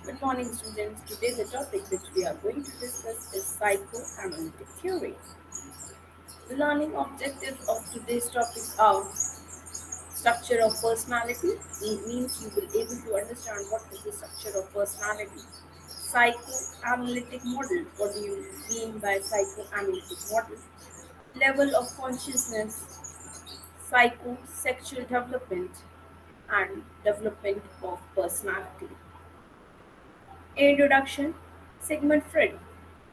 Good morning, students. Today, the topic which we are going to discuss is psychoanalytic theory. The learning objectives of today's topic are structure of personality. It means you will able to understand what is the structure of personality. Psychoanalytic model. What do you mean by psychoanalytic model? Level of consciousness, psychosexual development, and development of personality. Introduction. Sigmund Freud,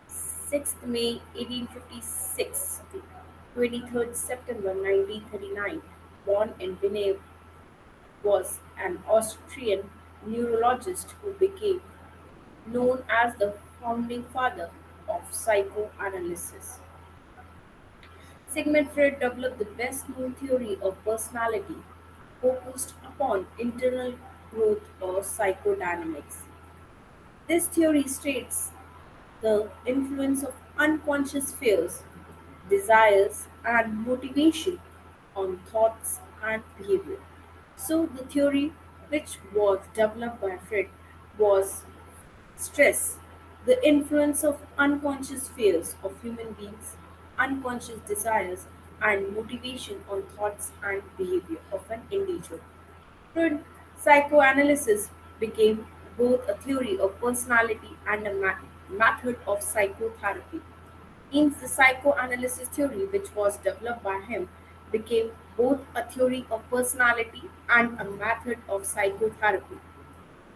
6th May 1856 to 23rd September 1939, born in Vienna, was an Austrian neurologist who became known as the founding father of psychoanalysis. Sigmund Freud developed the best known theory of personality focused upon internal growth or psychodynamics. This theory states the influence of unconscious fears, desires, and motivation on thoughts and behavior. So, the theory which was developed by Freud was stress, the influence of unconscious fears of human beings, unconscious desires, and motivation on thoughts and behavior of an individual. Freud psychoanalysis became both a theory of personality and a method of psychotherapy. Means the psychoanalysis theory, which was developed by him, became both a theory of personality and a method of psychotherapy.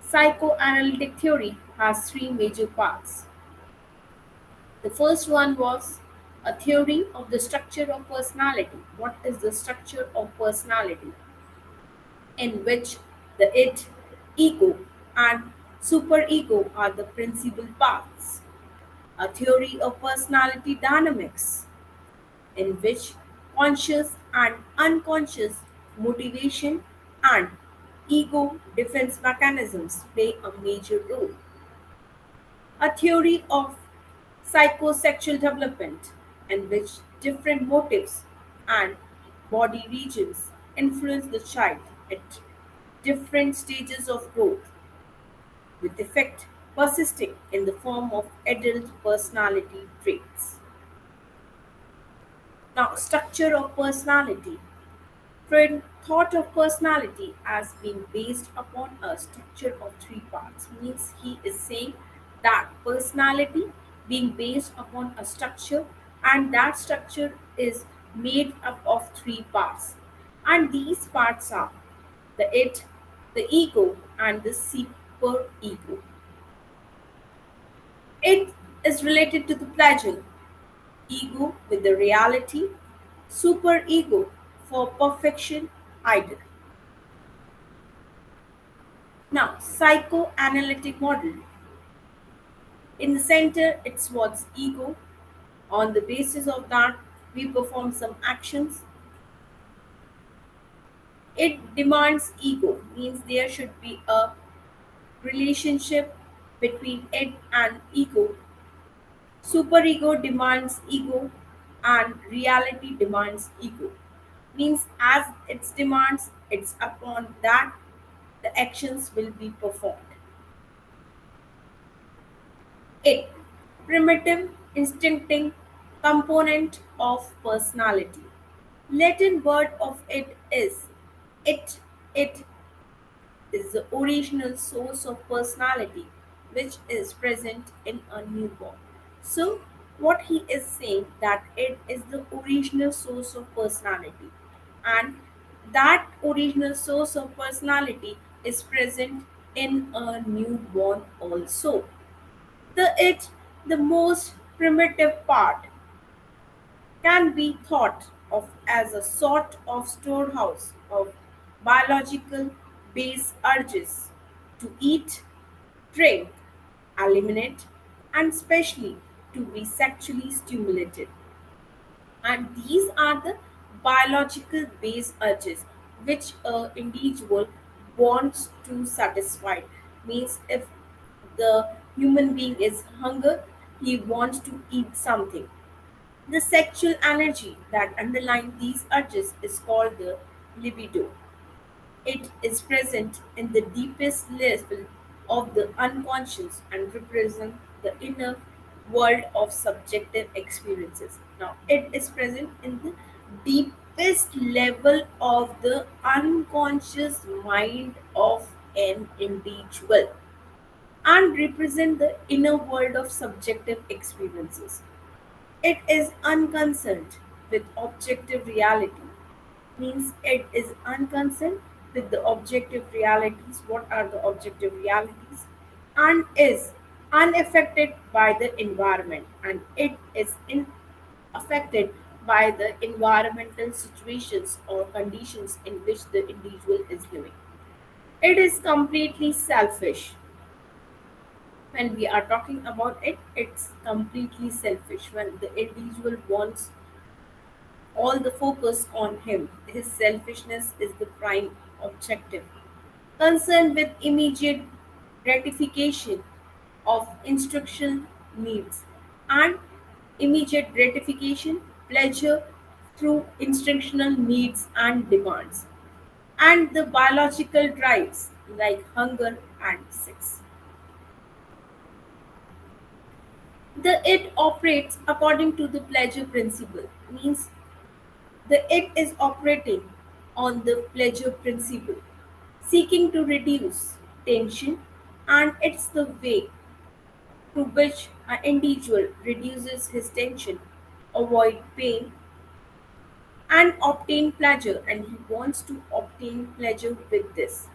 Psychoanalytic theory has three major parts. The first one was a theory of the structure of personality. What is the structure of personality? In which the id, ego, and superego are the principal parts. A theory of personality dynamics, in which conscious and unconscious motivation and ego defense mechanisms play a major role. A theory of psychosexual development, in which different motives and body regions influence the child at different stages of growth, with effect persisting in the form of adult personality traits. Now, structure of personality. Freud thought of personality as being based upon a structure of three parts. Means he is saying that personality being based upon a structure, and that structure is made up of three parts. And these parts are the it, the ego, and the superego. It is related to the pleasure, ego with the reality, superego for perfection, ideal. Now, psychoanalytic model. In the center, it's what's ego. On the basis of that, we perform some actions. It demands ego, means there should be a relationship between it and ego. Superego demands ego, and reality demands ego. Means as its demands, it's upon that the actions will be performed. It primitive instinctive component of personality. Latin word of it is it. It is the original source of personality which is present in a newborn. So what he is saying that it is the original source of personality, and that original source of personality is present in a newborn also. The most primitive part can be thought of as a sort of storehouse of biological base urges to eat, drink, eliminate, and especially to be sexually stimulated. And these are the biological base urges which a individual wants to satisfy. Means if the human being is hunger, he wants to eat something. The sexual energy that underlies these urges is called the libido. It is present in the deepest level of the unconscious and represent the inner world of subjective experiences. Now, it is present in the deepest level of the unconscious mind of an individual and represent the inner world of subjective experiences. It is unconcerned with objective reality, means it is unconcerned with the objective realities. What are the objective realities? And is unaffected by the environment, and it is affected by the environmental situations or conditions in which the individual is living. It is completely selfish. When we are talking about it, it's completely selfish. When the individual wants all the focus on him, his selfishness is the prime objective. Concerned with immediate gratification of instructional needs and immediate gratification, pleasure through instructional needs and demands, and the biological drives like hunger and sex. The it operates according to the pleasure principle, means the it is operating on the pleasure principle, seeking to reduce tension, and it's the way through which an individual reduces his tension, avoid pain, and obtain pleasure, and he wants to obtain pleasure with this.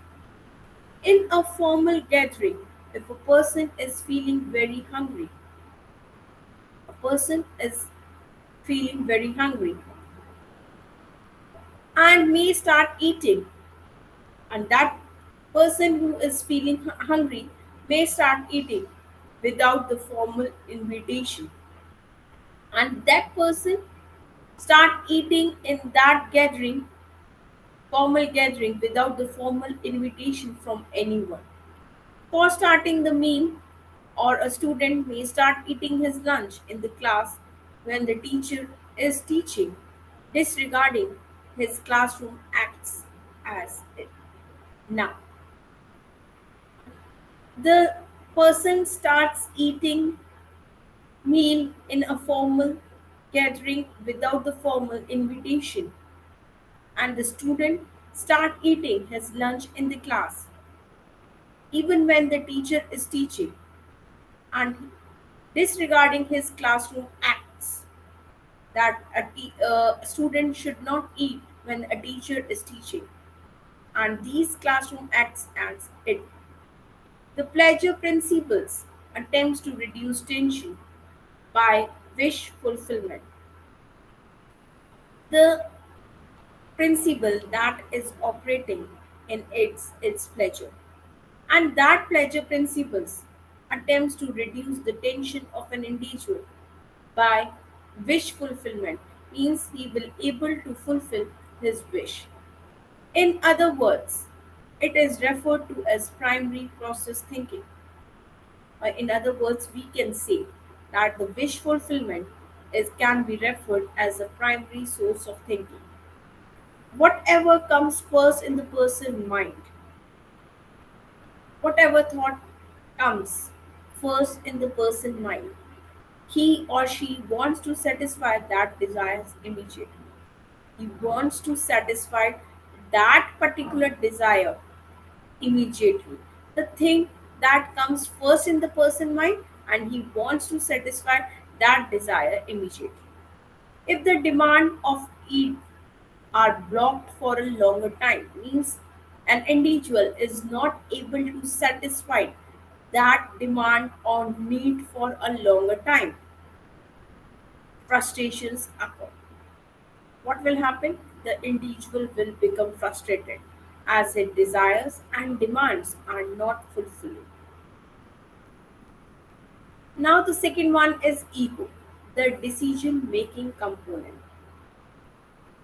In a formal gathering, if a person is feeling very hungry, a person is feeling very hungry and may start eating, and that person who is feeling hungry may start eating without the formal invitation, and that person start eating in that gathering, formal gathering, without the formal invitation from anyone. For starting the meal, or a student may start eating his lunch in the class when the teacher is teaching, disregarding his classroom acts as it. Now, the person starts eating meal in a formal gathering without the formal invitation, and the student start eating his lunch in the class even when the teacher is teaching, and disregarding his classroom acts that a student should not eat when a teacher is teaching, and these classroom acts as it. The pleasure principles attempts to reduce tension by wish fulfillment. The principle that is operating in its pleasure. And that pleasure principles attempts to reduce the tension of an individual by wish fulfillment, means he will able to fulfill his wish. In other words, it is referred to as primary process thinking. Or in other words, we can say that the wish fulfillment is can be referred as a primary source of thinking. Whatever comes first in the person's mind, whatever thought comes first in the person's mind, he or she wants to satisfy that desires immediately. He wants to satisfy that particular desire immediately. The thing that comes first in the person's mind, and he wants to satisfy that desire immediately. If the demand of eat are blocked for a longer time, means an individual is not able to satisfy that demand or need for a longer time, frustrations occur. What will happen? The individual will become frustrated as his desires and demands are not fulfilled. Now, the second one is ego, the decision making component.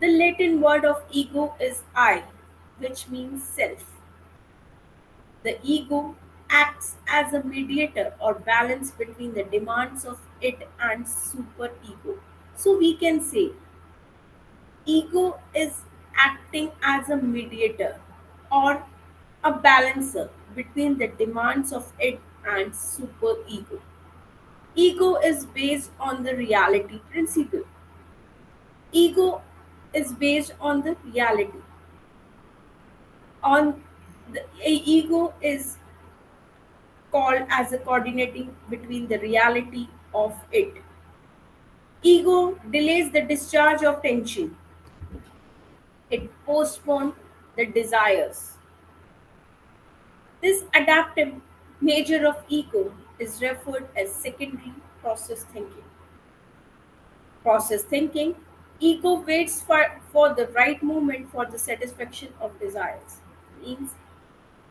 The Latin word of ego is I, which means self. The ego acts as a mediator or balance between the demands of it and superego. So we can say ego is acting as a mediator or a balancer between the demands of it and superego. Ego is based on the reality principle. Ego is based on the reality. On ego is called as a coordinating between the reality of it. Ego delays the discharge of tension. It postpones the desires. This adaptive nature of ego is referred as secondary process thinking. Process thinking, ego waits for the right moment for the satisfaction of desires. Means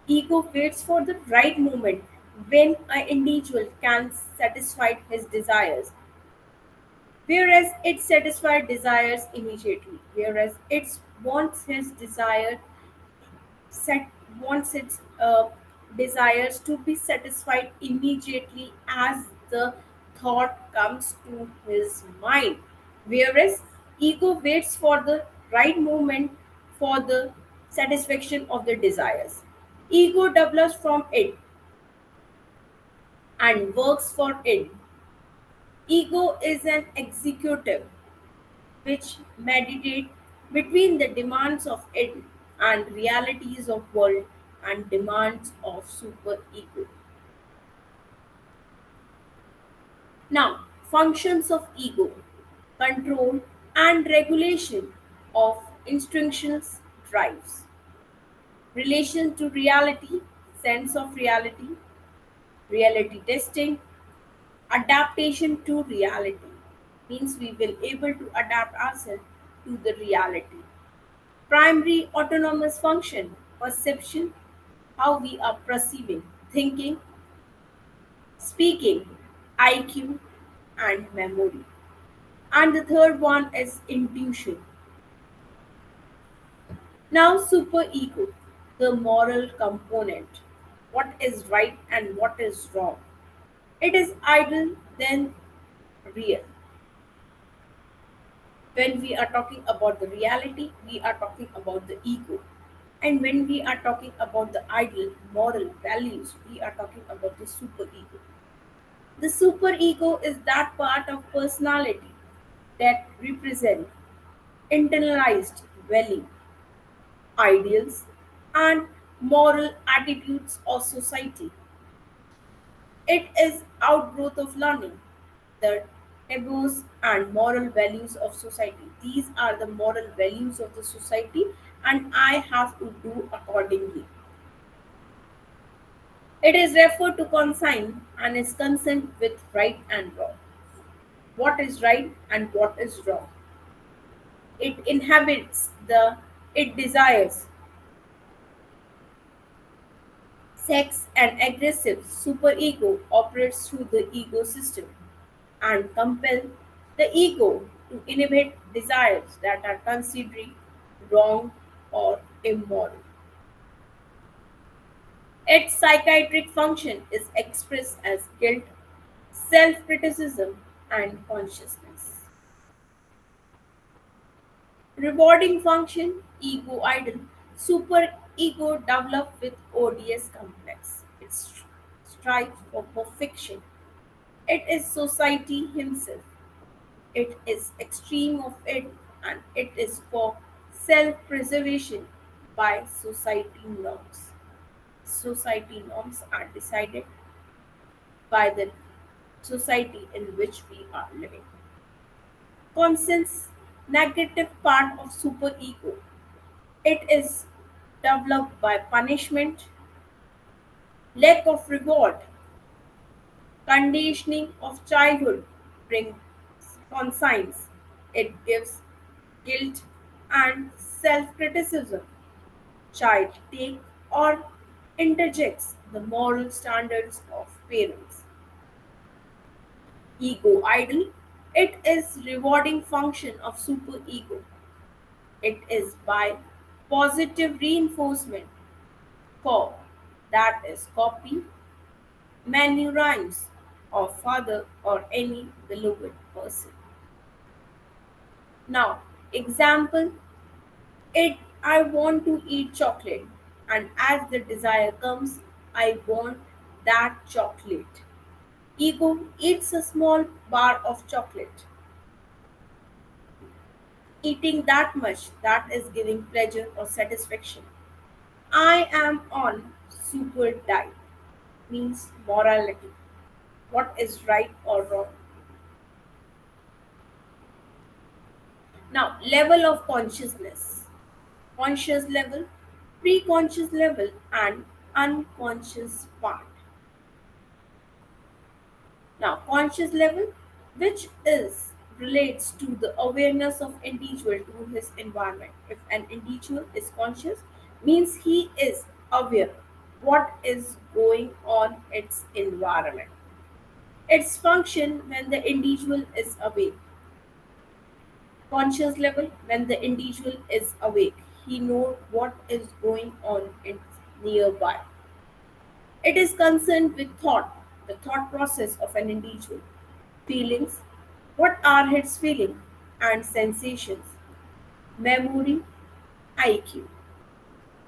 ego waits for the right moment when an individual can satisfy his desires, whereas it satisfies desires immediately, whereas it wants his desire set wants its desires to be satisfied immediately as the thought comes to his mind, whereas ego waits for the right moment for the satisfaction of the desires. Ego develops from it and works for it. Ego is an executive which meditate between the demands of it and realities of world and demands of superego. Now, functions of ego, control and regulation of instinctual drives, relation to reality, sense of reality, reality testing, adaptation to reality means we will able to adapt ourselves to the reality. Primary autonomous function, perception, how we are perceiving, thinking, speaking, IQ, and memory. And the third one is intuition. Now, superego, the moral component. What is right and what is wrong? It is idle, then real. When we are talking about the reality, we are talking about the ego. And when we are talking about the ideal moral values, we are talking about the superego. The superego is that part of personality that represent internalized value, ideals, and moral attitudes of society. It is outgrowth of learning, the taboos and moral values of society. These are the moral values of the society, and I have to do accordingly. It is referred to consign and is concerned with right and wrong. What is right and what is wrong. It inhabits the it desires sex and aggressive superego operates through the ego system and compel the ego to inhibit desires that are considered wrong or immoral. Its psychiatric function is expressed as guilt, self criticism, and consciousness. Rewarding function, ego idle, super ego developed with ODS complex. It strives for perfection. It is society himself. It is extreme of it and it is for self-preservation by society norms. Society norms are decided by the society in which we are living. Conscience, negative part of superego. It is developed by punishment, lack of reward, conditioning of childhood brings conscience. It gives guilt and self-criticism. Child take or interjects the moral standards of parents. Ego idle. It is rewarding function of superego. It is by positive reinforcement for that is copy, many rhymes of father or any beloved person. Now, example, it I want to eat chocolate and as the desire comes, I want that chocolate. Ego eats a small bar of chocolate. Eating that much that is giving pleasure or satisfaction. I am on super diet means morality. What is right or wrong? Now, level of consciousness. Conscious level, pre-conscious level and unconscious part. Now, conscious level, which is relates to the awareness of individual to his environment. If an individual is conscious, means he is aware what is going on its environment. Its function when the individual is awake. Conscious level, when the individual is awake, he knows what is going on in nearby. It is concerned with thought, the thought process of an individual. Feelings, what are his feelings and sensations? Memory, IQ.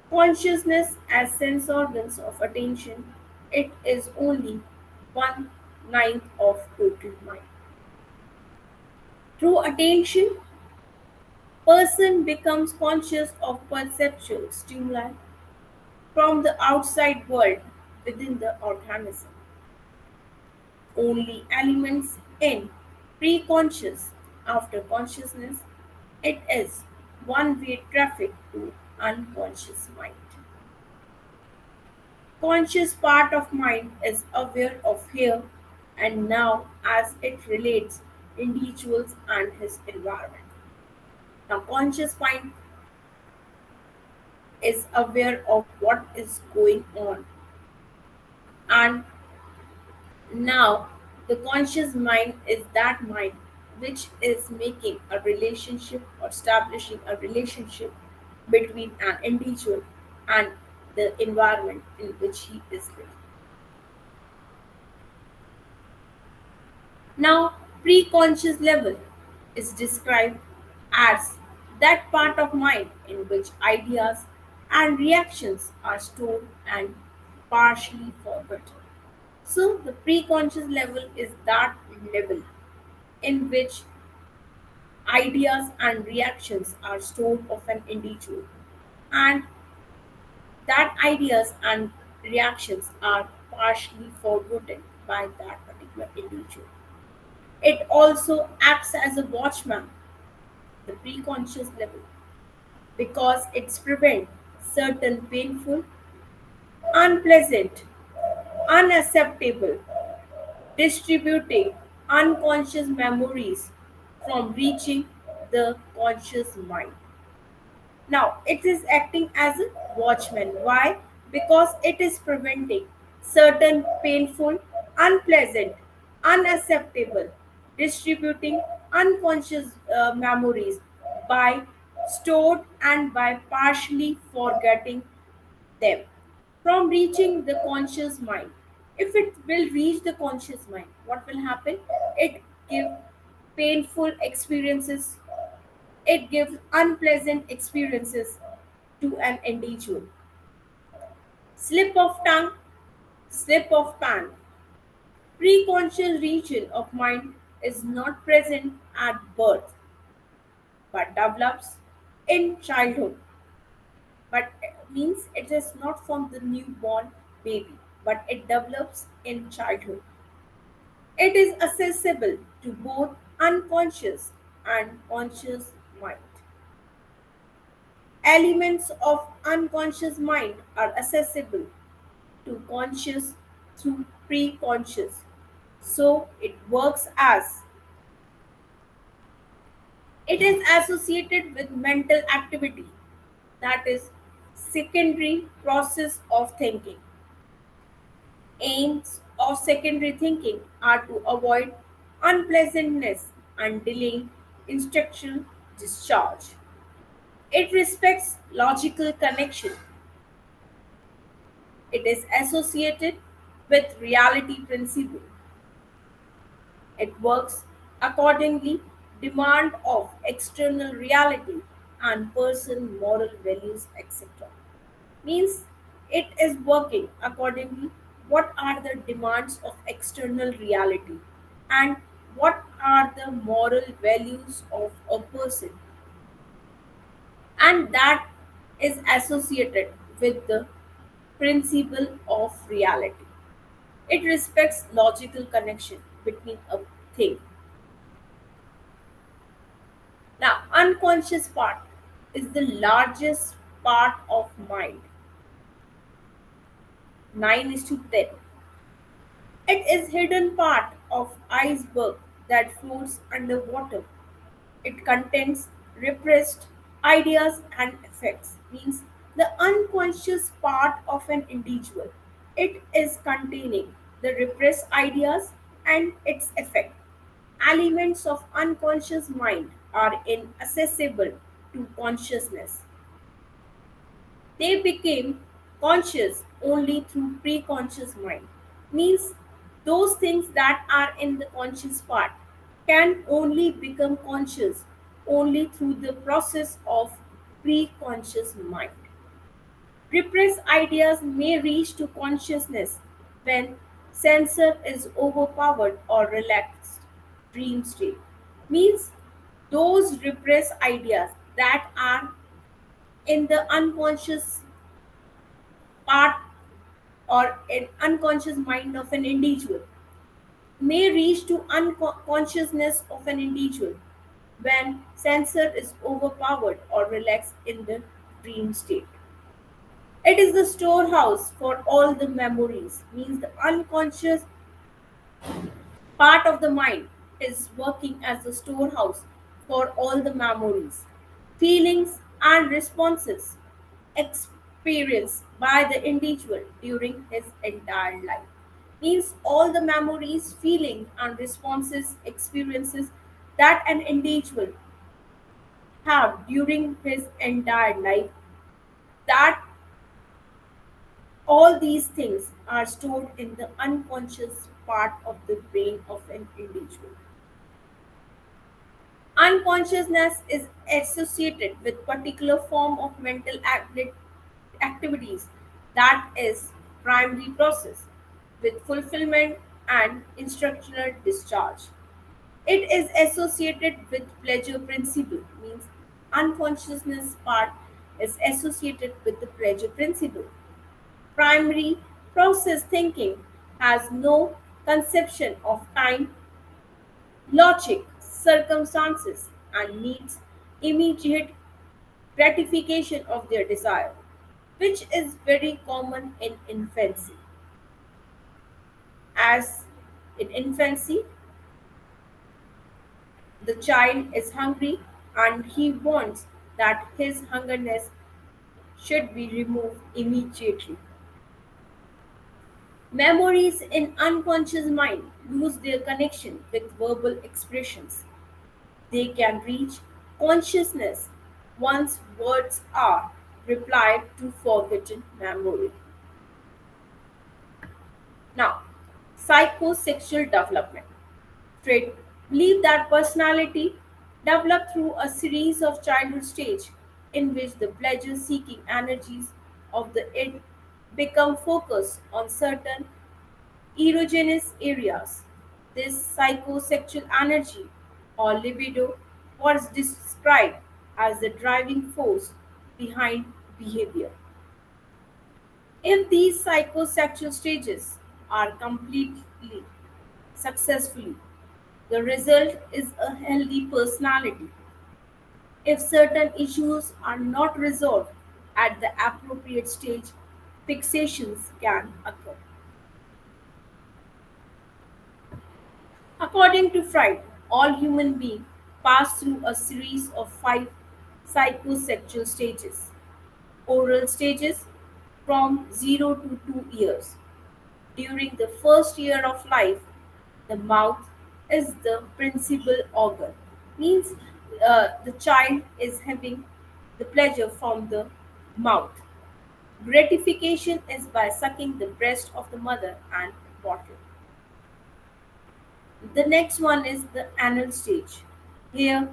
Consciousness as sense organs of attention, it is only one ninth of total mind. Through attention, person becomes conscious of perceptual stimuli from the outside world within the organism. Only elements in pre-conscious after consciousness, it is one-way traffic to unconscious mind. Conscious part of mind is aware of here and now as it relates individuals and his environment. Now conscious mind is aware of what is going on, and now the conscious mind is that mind which is making a relationship or establishing a relationship between an individual and the environment in which he is living. Now, pre-conscious level is described as that part of mind in which ideas and reactions are stored and partially forgotten. So, the pre-conscious level is that level in which ideas and reactions are stored of an individual, and that ideas and reactions are partially forgotten by that particular individual. It also acts as a watchman, the preconscious level, because it's prevent certain painful, unpleasant, unacceptable, distributing unconscious memories from reaching the conscious mind. Now, it is acting as a watchman. Why? Because it is preventing certain painful, unpleasant, unacceptable, distributing unconscious memories by stored and by partially forgetting them from reaching the conscious mind. If it will reach the conscious mind, what will happen? It give painful experiences, it gives unpleasant experiences to an individual. Slip of tongue, slip of pan. Preconscious region of mind is not present at birth but develops in childhood. But means it is not from the newborn baby, but it develops in childhood. It is accessible to both unconscious and conscious mind. Elements of unconscious mind are accessible to conscious through pre-conscious. So it works as it is associated with mental activity, that is secondary process of thinking. Aims of secondary thinking are to avoid unpleasantness and delay instructional discharge. It respects logical connection. It is associated with reality principle. It works accordingly demand of external reality and person moral values, etc. Means it is working accordingly, what are the demands of external reality, and what are the moral values of a person, and that is associated with the principle of reality. It respects logical connection between a thing. Now, unconscious part is the largest part of mind, 9 is to 10. It is hidden part of iceberg that floats underwater. It contains repressed ideas and effects, means the unconscious part of an individual. It is containing the repressed ideas and its effect. Elements of unconscious mind are inaccessible to consciousness. They became conscious only through pre-conscious mind. Means those things that are in the conscious part can only become conscious only through the process of pre-conscious mind. Repressed ideas may reach to consciousness when sensor is overpowered or relaxed. Dream state means those repressed ideas that are in the unconscious part or an unconscious mind of an individual may reach to unconsciousness of an individual when sensor is overpowered or relaxed in the dream state. It is the storehouse for all the memories, means the unconscious part of the mind is working as the storehouse for all the memories, feelings, and responses experienced by the individual during his entire life. Means all the memories, feeling, and responses, experiences that an individual have during his entire life, that all these things are stored in the unconscious part of the brain of an individual. Unconsciousness is associated with particular form of mental activities, that is primary process with fulfillment and instructional discharge. It is associated with pleasure principle, means unconsciousness part is associated with the pleasure principle. Primary process thinking has no conception of time, logic, circumstances, and needs immediate gratification of their desire, which is very common in infancy. As in infancy, the child is hungry and he wants that his hungerness should be removed immediately. Memories in unconscious mind lose their connection with verbal expressions. They can reach consciousness once words are replied to forgotten memory. Now, psychosexual development. Freud believed that personality developed through a series of childhood stages in which the pleasure-seeking energies of the id become focused on certain erogenous areas. This psychosexual energy or libido was described as the driving force behind behavior. If these psychosexual stages are completely successfully, the result is a healthy personality. If certain issues are not resolved at the appropriate stage, fixations can occur. According to Freud, all human beings pass through a series of 5 psychosexual stages. Oral stages from 0 to 2 years. During the first year of life, the mouth is the principal organ. Means the child is having the pleasure from the mouth. Gratification is by sucking the breast of the mother and bottle. The next one is the anal stage. Here,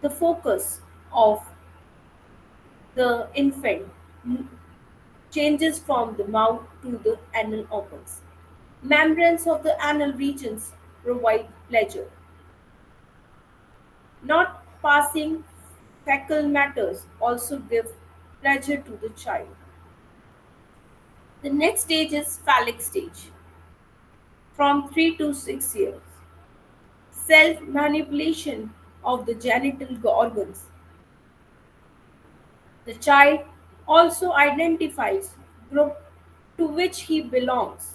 the focus of the infant changes from the mouth to the anal organs. Membranes of the anal regions provide pleasure. Not passing fecal matters also give pleasure to the child. The next stage is phallic stage from 3 to 6 years. Self manipulation of the genital organs. The child also identifies group to which he belongs.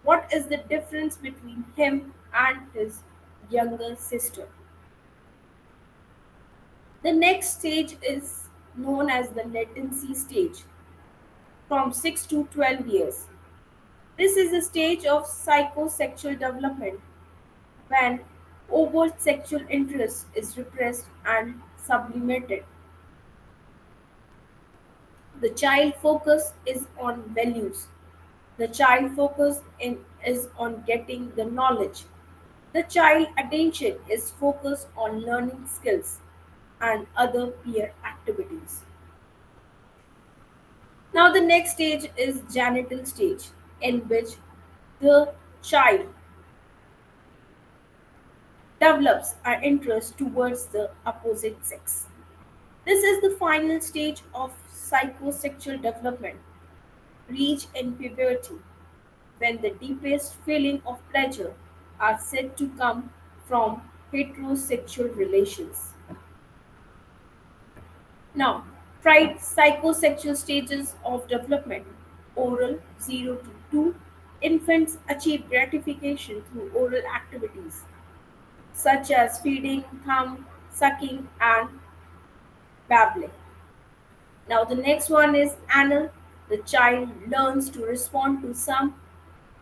What is the difference between him and his younger sister? The next stage is known as the latency stage from 6 to 12 years. This is a stage of psychosexual development when overt sexual interest is repressed and sublimated. The child focus is on values. The child focus is on getting the knowledge. The child attention is focused on learning skills and other peer activities. Now the next stage is genital stage in which the child develops an interest towards the opposite sex. This is the final stage of psychosexual development reached in puberty when the deepest feeling of pleasure are said to come from heterosexual relations. Now, tried psychosexual stages of development oral 0 to 2. Infants achieve gratification through oral activities such as feeding, thumb, sucking, and babbling. Now, the next one is anal. The child learns to respond to some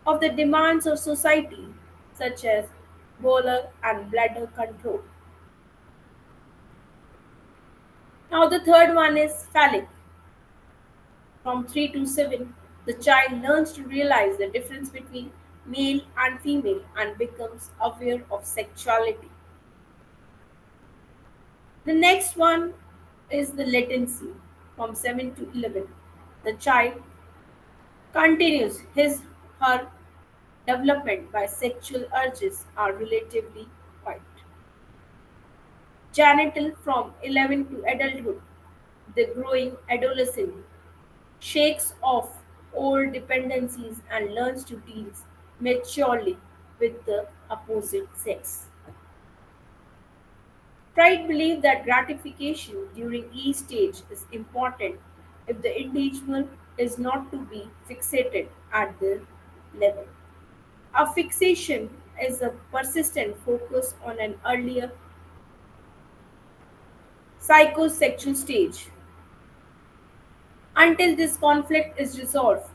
of the demands of society, such as bowel and bladder control. Now, the third one is phallic. From 3 to 7, the child learns to realize the difference between male and female and becomes aware of sexuality. The next one is the latency from 7 to 11. The child continues his her development by sexual urges are relatively quiet. Genital from 11 to adulthood. The growing adolescent shakes off old dependencies and learns to deal maturely with the opposite sex. Pride believes that gratification during each stage is important if the individual is not to be fixated at the level. A fixation is a persistent focus on an earlier psychosexual stage. Until this conflict is resolved,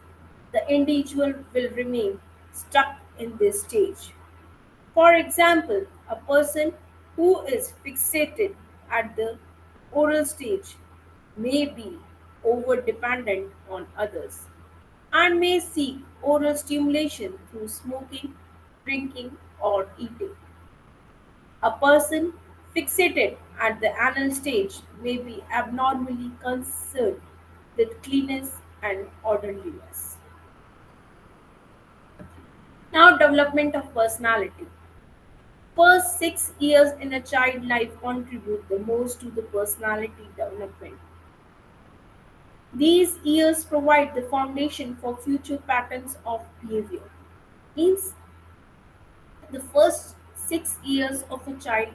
the individual will remain stuck in this stage. For example, a person who is fixated at the oral stage may be over dependent on others and may seek oral stimulation through smoking, drinking, or eating. A person fixated at the anal stage may be abnormally concerned with cleanliness and orderliness. Now, development of personality. First 6 years in a child life contribute the most to the personality development. These years provide the foundation for future patterns of behavior. Means the first 6 years of a child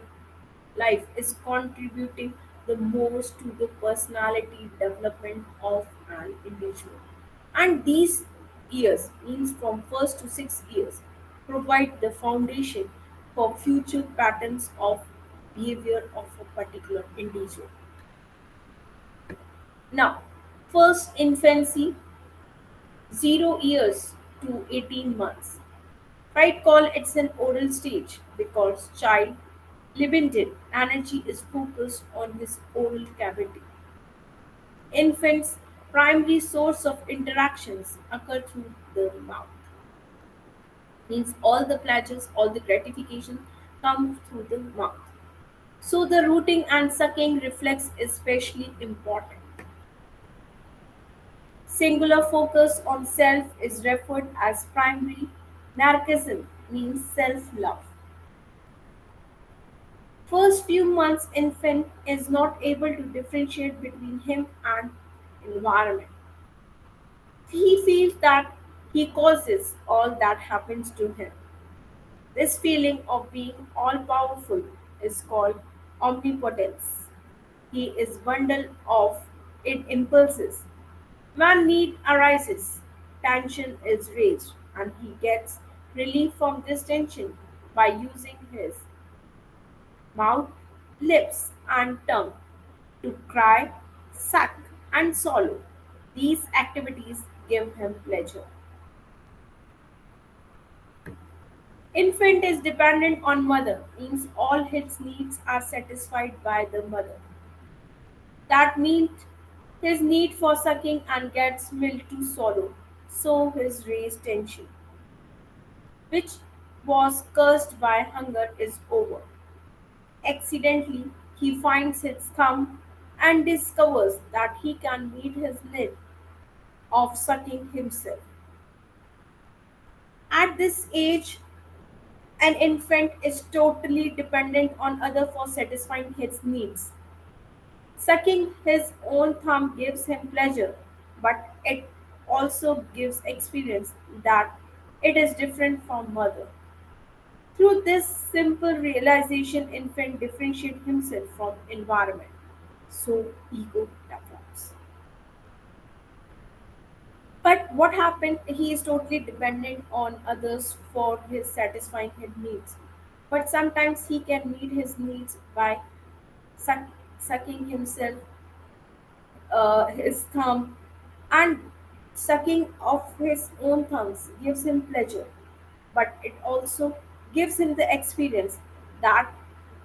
life is contributing the most to the personality development of an individual. And these years, means from first to 6 years, provide the foundation for future patterns of behavior of a particular individual. Now, first infancy, 0 years to 18 months. Right call it's an oral stage because child limited energy is focused on his oral cavity. Infants' primary source of interactions occur through the mouth. Means all the pleasures, all the gratification come through the mouth. So the rooting and sucking reflex is especially important. Singular focus on self is referred as primary narcissism, means self-love. First few months infant is not able to differentiate between him and environment. He feels that he causes all that happens to him. This feeling of being all powerful is called omnipotence. He is bundled of in impulses. When need arises, tension is raised, and he gets relief from this tension by using his mouth, lips, and tongue to cry, suck, and swallow. These activities give him pleasure. Infant is dependent on mother, means all his needs are satisfied by the mother. That means his need for sucking and gets milk to swallow, so his raised tension, which was caused by hunger, is over. Accidentally, he finds his thumb and discovers that he can meet his need of sucking himself. At this age, an infant is totally dependent on other for satisfying his needs. Sucking his own thumb gives him pleasure, but it also gives experience that it is different from mother. Through this simple realization, infant differentiates himself from environment. So ego develops. But what happened? He is totally dependent on others for his satisfying his needs. But sometimes he can meet his needs by suck, sucking himself, his thumb, and sucking of his own thumbs gives him pleasure. But it also gives him the experience that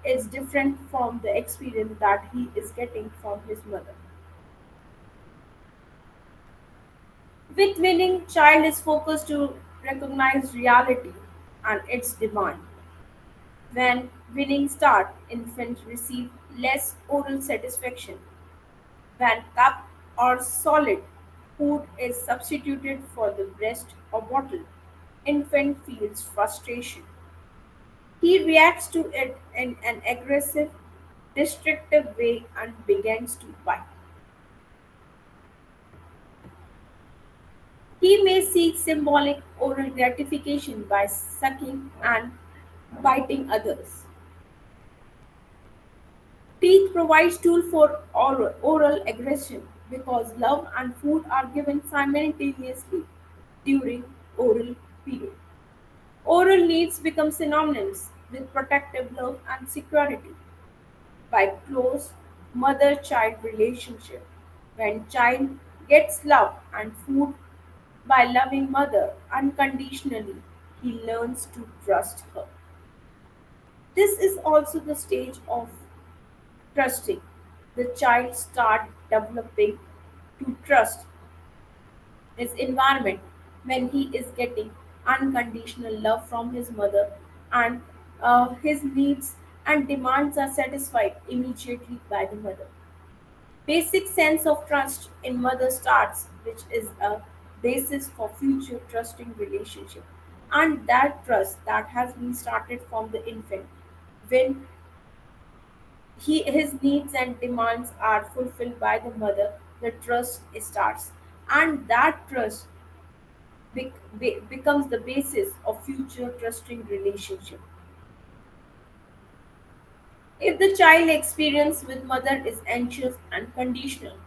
is different from the experience that he is getting from his mother. With winning, child is focused to recognize reality and its demand. When winning start, infants receive less oral satisfaction. When cup or solid food is substituted for the breast or bottle, infant feels frustration. He reacts to it in an aggressive, destructive way and begins to bite. He may seek symbolic oral gratification by sucking and biting others. Teeth provides tool for oral aggression because love and food are given simultaneously during oral period. Oral needs become synonymous with protective love and security by close mother-child relationship. When child gets love and food by loving mother unconditionally, he learns to trust her. This is also the stage of trusting. The child start developing to trust his environment when he is getting unconditional love from his mother and his needs and demands are satisfied immediately by the mother. Basic sense of trust in mother starts, which is a basis for future trusting relationship. And that trust that has been started from the infant, when his needs and demands are fulfilled by the mother, the trust starts. And that trust becomes the basis of future trusting relationship. If the child experience with mother is anxious and conditional,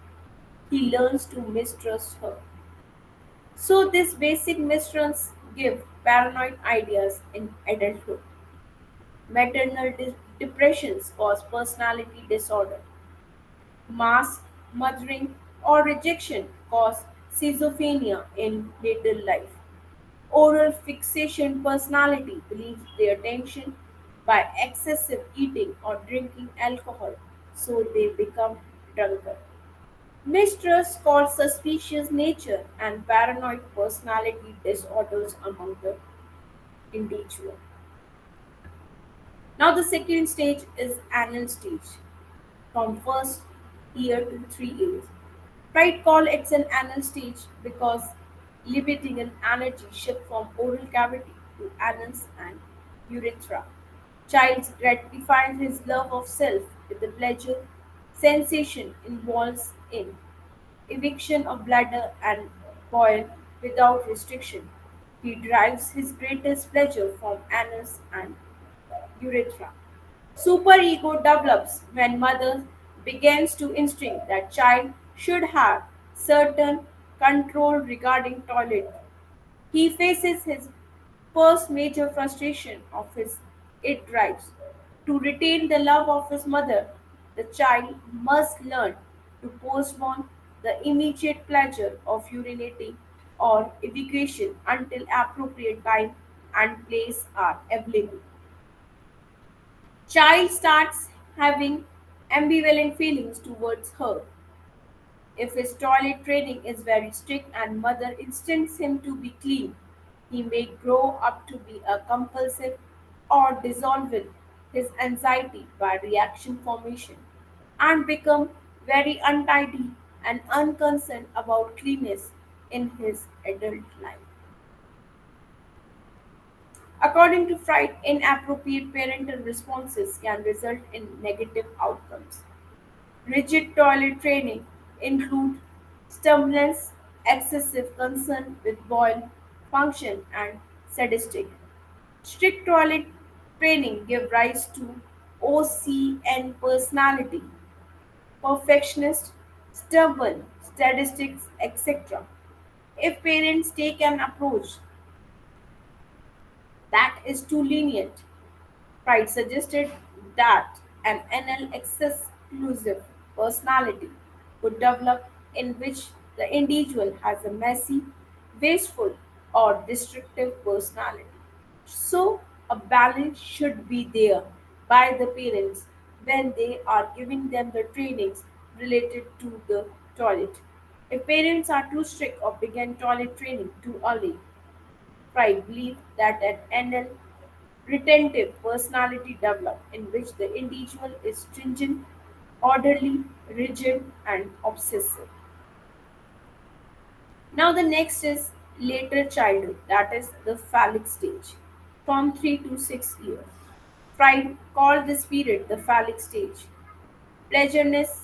he learns to mistrust her. So these basic mistrust give paranoid ideas in adulthood. Maternal depressions cause personality disorder. Mass mothering or rejection cause schizophrenia in later life. Oral fixation personality believes their attention by excessive eating or drinking alcohol, so they become drunkard. Mistrust called suspicious nature and paranoid personality disorders among the individual. Now the second stage is anal stage from first year to 3 years. Freud called it an anal stage because libidinal an energy shift from oral cavity to anus and urethra. Child gratifies his love of self with the pleasure sensation involves in eviction of bladder and bowel without restriction. He derives his greatest pleasure from anus and urethra. Superego develops when mother begins to instinct that child should have certain control regarding toilet. He faces his first major frustration of his it drives. To retain the love of his mother, the child must learn to postpone the immediate pleasure of urinating or evacuation until appropriate time and place are available. Child starts having ambivalent feelings towards her. If his toilet training is very strict and mother instructs him to be clean, he may grow up to be a compulsive or dissolving his anxiety by reaction formation and become very untidy and unconcerned about cleanness in his adult life. According to Freud, inappropriate parental responses can result in negative outcomes. Rigid toilet training include stubbornness, excessive concern with bowel function, and sadistic. Strict toilet training give rise to OCN personality, perfectionist, stubborn, statistics, etc. If parents take an approach that is too lenient, Pride suggested that an anal exclusive personality would develop in which the individual has a messy, wasteful, or destructive personality. So, a balance should be there by the parents when they are giving them the trainings related to the toilet. If parents are too strict or begin toilet training too early, Pride believed that an anal retentive personality develop in which the individual is stringent, orderly, rigid, and obsessive. Now, the next is later childhood, that is the phallic stage, from 3 to 6 years. Freud called this period the phallic stage. Pleasureness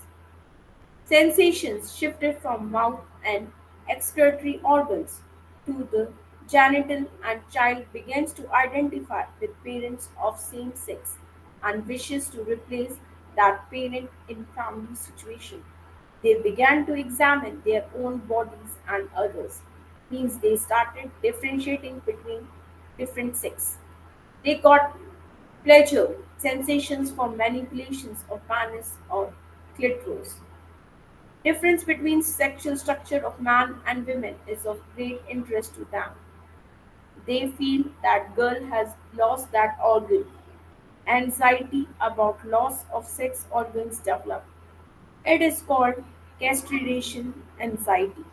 sensations shifted from mouth and excretory organs to the genital, and child begins to identify with parents of same sex and wishes to replace that parent in family situation. They began to examine their own bodies and others. Means they started differentiating between different sex. They got pleasure sensations from manipulations of penis or clitoris. Difference between sexual structure of man and women is of great interest to them. They feel that girl has lost that organ. Anxiety about loss of sex organs develop. It is called castration anxiety.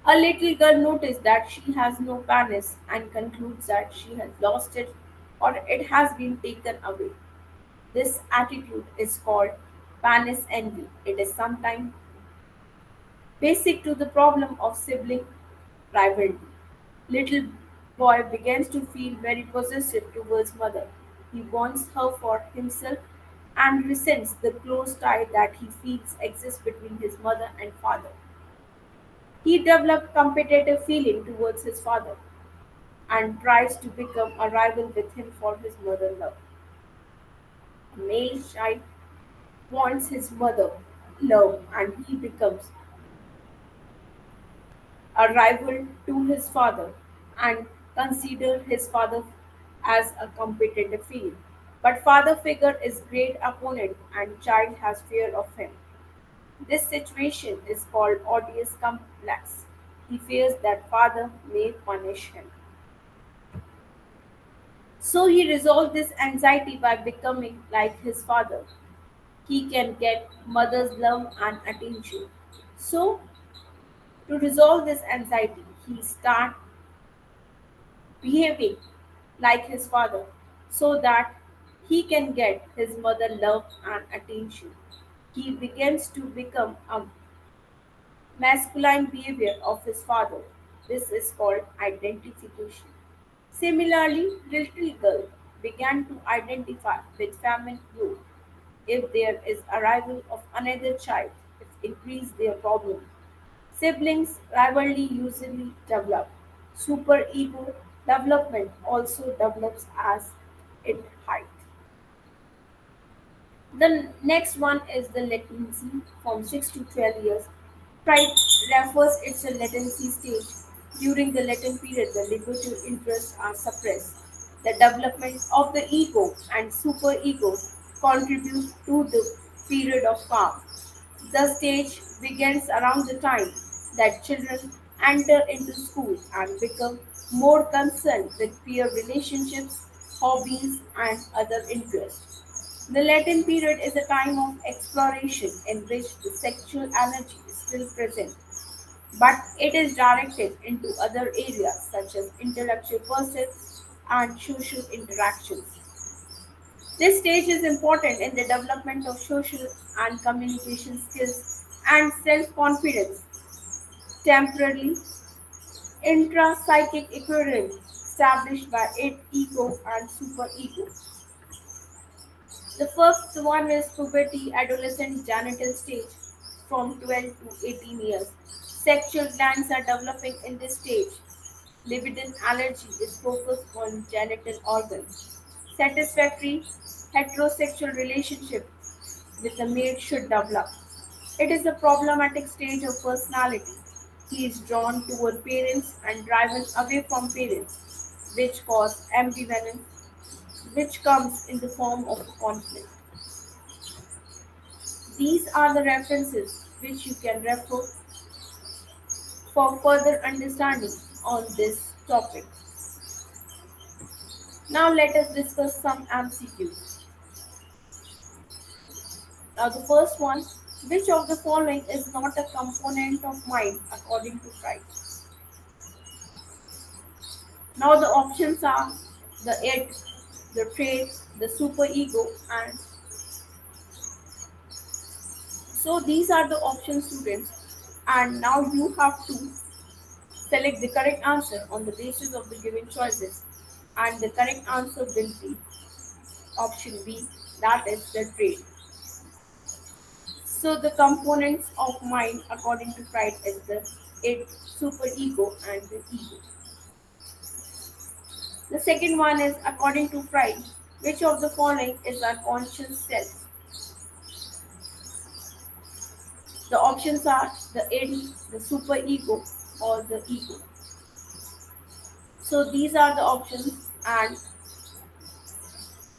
A little girl notices that she has no penis and concludes that she has lost it or it has been taken away. This attitude is called penis envy. It is sometimes basic to the problem of sibling rivalry. Little boy begins to feel very possessive towards mother. He wants her for himself and resents the close tie that he feels exists between his mother and father. He develops competitive feeling towards his father and tries to become a rival with him for his mother love. A male child wants his mother love and he becomes a rival to his father and consider his father as a competitive field. But father figure is great opponent and child has fear of him. This situation is called odious complex. He fears that father may punish him. So he resolved this anxiety by becoming like his father. He can get mother's love and attention. So to resolve this anxiety, he start behaving like his father so that he can get his mother love and attention. He begins to become a masculine behavior of his father. This is called identification. Similarly, little girl began to identify with feminine youth. If there is arrival of another child, it increases their problem. Siblings rivalry usually develop. Superego development also develops as it height. The next one is the latency from 6 to 12 years. Pride refers its a latency stage. During the latent period, the libido interests are suppressed. The development of the ego and superego contribute to the period of calm. The stage begins around the time that children enter into school and become more concerned with peer relationships, hobbies, and other interests. The latent period is a time of exploration in which the sexual energy is still present, but it is directed into other areas such as intellectual pursuits and social interactions. This stage is important in the development of social and communication skills and self-confidence. Temporarily, intra-psychic equilibrium established by id, ego, and superego. The first one is puberty, adolescent, genital stage from 12 to 18 years. Sexual glands are developing in this stage. Libidin allergy is focused on genital organs. Satisfactory heterosexual relationship with a mate should develop. It is a problematic stage of personality. He is drawn toward parents and driven away from parents, which cause ambivalence, which comes in the form of conflict. These are the references which you can refer for further understanding on this topic. Now let us discuss some MCQs. Now the first one, which of the following is not a component of mind according to Freud? Now the options are the id, the trait, the superego, and so these are the options, students. And now you have to select the correct answer on the basis of the given choices. And the correct answer will be option B, that is the trait. So the components of mind according to Freud is the id, superego, and the ego. The second one is according to Freud, which of the following is our conscious self? The options are the id, the superego, or the ego. So these are the options, and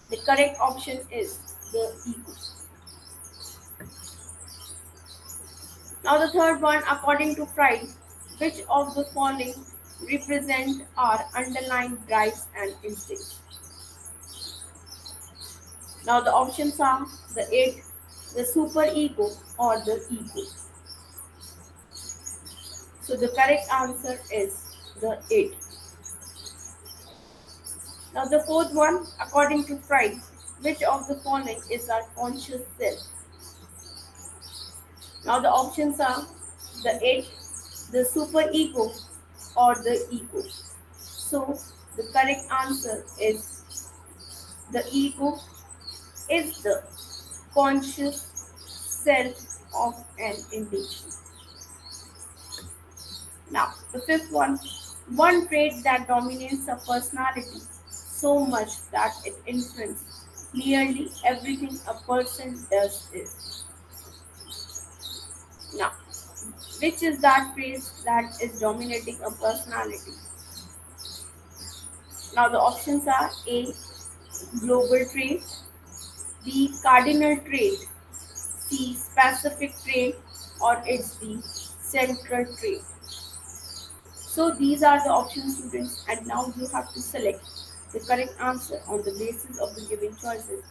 the correct option is the ego. Now the third one, according to Freud, which of the following represent our underlying drives and instincts? Now the options are the id, the superego, or the ego. So the correct answer is the id. Now the fourth one, according to Freud, which of the following is our conscious self? Now the options are the id, the superego, or the ego. So the correct answer is the ego is the conscious self of an individual. Now the fifth one trait that dominates a personality so much that it influences nearly everything a person does is. Now, which is that trait that is dominating a personality? Now the options are A, global trait, B, cardinal trait, C, specific trait, or it's the central trait. So these are the options, students, and now you have to select the correct answer on the basis of the given choices.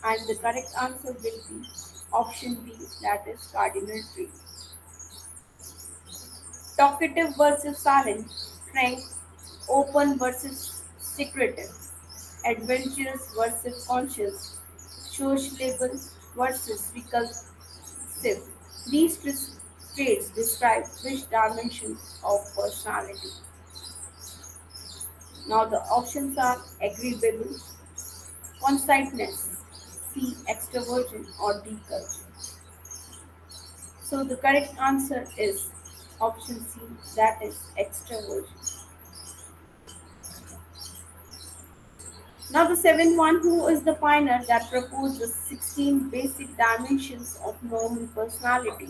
And the correct answer will be option B, that is cardinal trait. Talkative versus silent, frank, open versus secretive, adventurous versus conscious, sociable versus reclusive. reflexive. These traits describe which dimension of personality. Now the options are agreeable, conciteness, C. Extroversion or D. Culture. So the correct answer is option C, that is extroversion. Now the seventh one, who is the pioneer that proposed the 16 basic dimensions of normal personality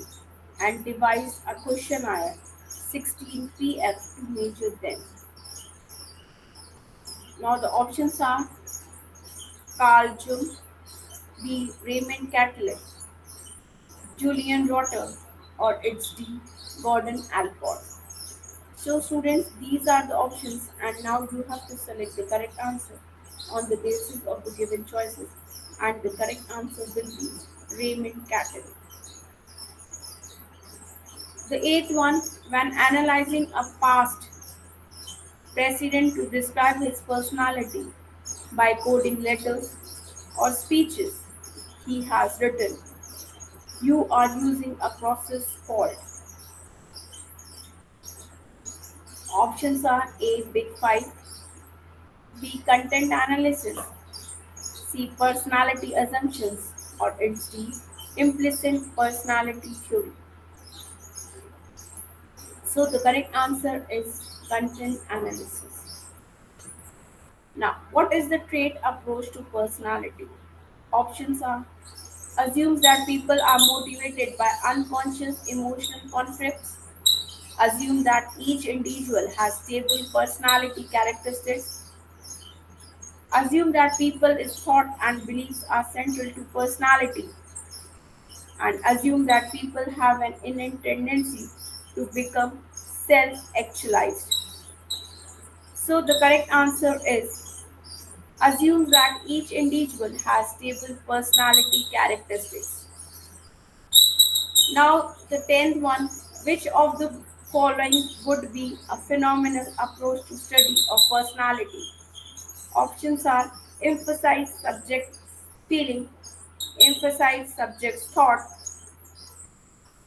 and devised a questionnaire 16 PF to measure them. Now the options are Carl Jung, B. Raymond Catlett, Julian Rotter, or it's D. Gordon Alport. So students, these are the options and now you have to select the correct answer on the basis of the given choices, and the correct answer will be Raymond Cattell. The eighth one, when analyzing a past president to describe his personality by quoting letters or speeches he has written, you are using a process called. Options are A. Big Five, B. Content analysis, C. Personality assumptions, or it's D. Implicit personality theory. So the correct answer is content analysis. Now, what is the trait approach to personality? Options are assumes that people are motivated by unconscious emotional conflicts, assume that each individual has stable personality characteristics, assume that people is thought and beliefs are central to personality, and assume that people have an innate tendency to become self actualized. So the correct answer is assume that each individual has stable personality characteristics. Now the tenth one, which of the following would be a phenomenal approach to study of personality? Options are emphasize subject feeling, emphasize subject's thought,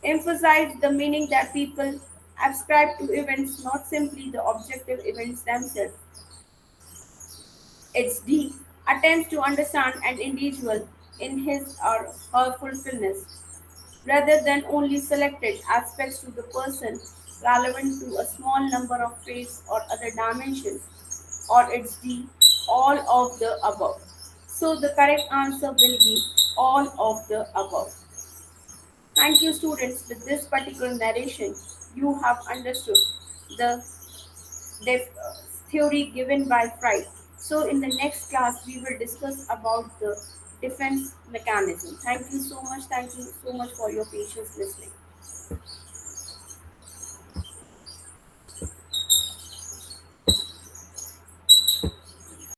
emphasize the meaning that people ascribe to events, not simply the objective events themselves. It's D. Attempts to understand an individual in his or her fullness, rather than only selected aspects to the person relevant to a small number of traits or other dimensions. Or it's D. All of the above. So the correct answer will be all of the above. Thank you, students. With this particular narration, you have understood the theory given by Freud. So, in the next class, we will discuss about the defense mechanism. Thank you so much. Thank you so much for your patience listening.